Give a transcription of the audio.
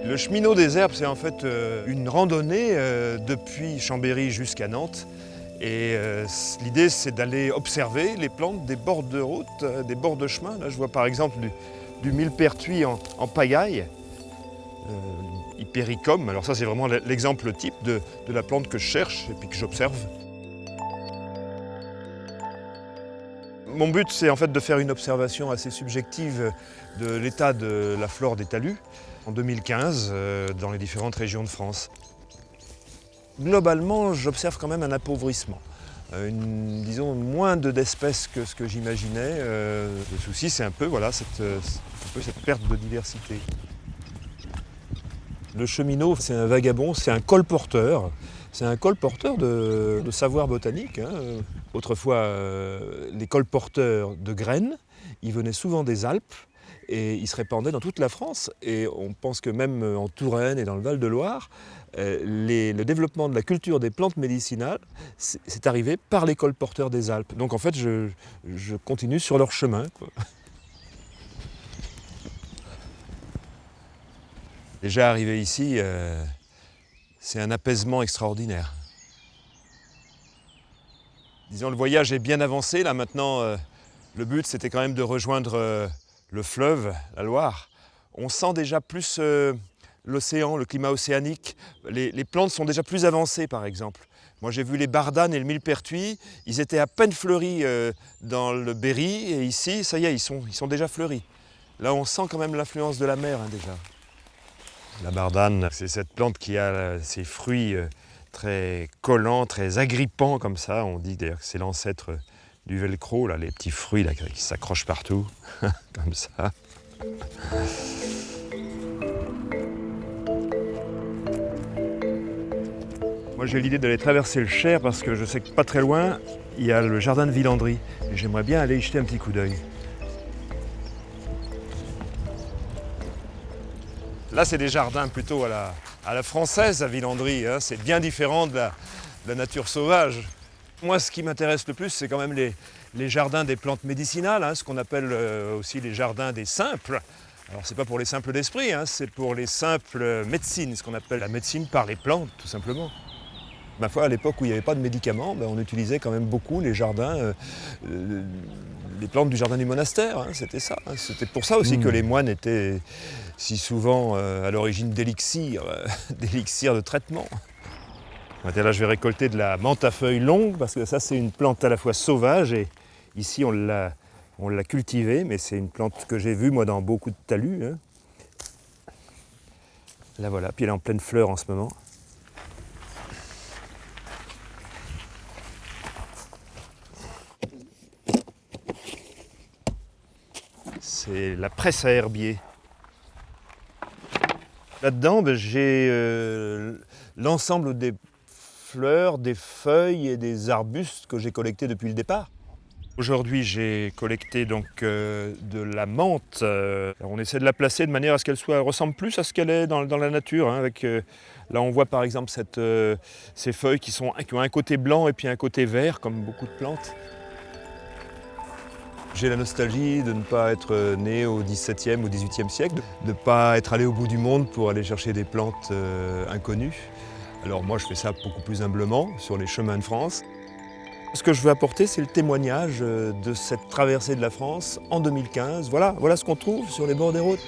Le cheminot des herbes, c'est en fait une randonnée depuis Chambéry jusqu'à Nantes. Et l'idée, c'est d'aller observer les plantes des bords de route, des bords de chemin. Là, je vois par exemple du millepertuis en pagaille, Hypericum. Alors ça, c'est vraiment l'exemple type de la plante que je cherche et puis que j'observe. Mon but, c'est en fait de faire une observation assez subjective de l'état de la flore des talus en 2015 dans les différentes régions de France. Globalement, j'observe quand même un appauvrissement. Disons, moins d'espèces que ce que j'imaginais. Le souci, c'est un peu, voilà, cette perte de diversité. Le cheminot, c'est un vagabond, c'est un colporteur. C'est un colporteur de savoir botanique. Autrefois, les colporteurs de graines, ils venaient souvent des Alpes et ils se répandaient dans toute la France. Et on pense que même en Touraine et dans le Val-de-Loire, le développement de la culture des plantes médicinales, c'est arrivé par les colporteurs des Alpes. Donc en fait, je continue sur leur chemin, quoi. Déjà arrivé ici, c'est un apaisement extraordinaire. Disons, le voyage est bien avancé. Là maintenant, le but, c'était quand même de rejoindre le fleuve, la Loire. On sent déjà plus l'océan, le climat océanique. Les plantes sont déjà plus avancées, par exemple. Moi, j'ai vu les bardanes et le millepertuis. Ils étaient à peine fleuris dans le Berry. Et ici, ça y est, ils sont déjà fleuris. Là, on sent quand même l'influence de la mer, déjà. La bardane, c'est cette plante qui a ses fruits très collants, très agrippants comme ça. On dit d'ailleurs que c'est l'ancêtre du velcro, là, les petits fruits là, qui s'accrochent partout, comme ça. Moi j'ai l'idée d'aller traverser le Cher parce que je sais que pas très loin, il y a le jardin de Villandry. Et j'aimerais bien aller y jeter un petit coup d'œil. Là, c'est des jardins plutôt à la française, à Villandry. C'est bien différent de la nature sauvage. Moi, ce qui m'intéresse le plus, c'est quand même les jardins des plantes médicinales, ce qu'on appelle aussi les jardins des simples. Alors, c'est pas pour les simples d'esprit, c'est pour les simples médecines, ce qu'on appelle la médecine par les plantes, tout simplement. Ma foi, à l'époque où il n'y avait pas de médicaments, on utilisait quand même beaucoup les jardins, les plantes du jardin du monastère, c'était ça. C'était pour ça aussi que les moines étaient si souvent à l'origine d'élixirs, d'élixirs de traitement. Là, je vais récolter de la menthe à feuilles longues, parce que ça, c'est une plante à la fois sauvage, et ici, on l'a cultivée, mais c'est une plante que j'ai vue, moi, dans beaucoup de talus. Là, voilà, puis elle est en pleine fleur en ce moment. C'est la presse à herbier. Là-dedans, j'ai l'ensemble des fleurs, des feuilles et des arbustes que j'ai collectés depuis le départ. Aujourd'hui, j'ai collecté donc de la menthe. On essaie de la placer de manière à ce qu'elle ressemble plus à ce qu'elle est dans la nature. Là, on voit par exemple ces feuilles qui ont un côté blanc et puis un côté vert, comme beaucoup de plantes. J'ai la nostalgie de ne pas être né au XVIIe ou XVIIIe siècle, de ne pas être allé au bout du monde pour aller chercher des plantes inconnues. Alors moi, je fais ça beaucoup plus humblement, sur les chemins de France. Ce que je veux apporter, c'est le témoignage de cette traversée de la France en 2015. Voilà ce qu'on trouve sur les bords des routes.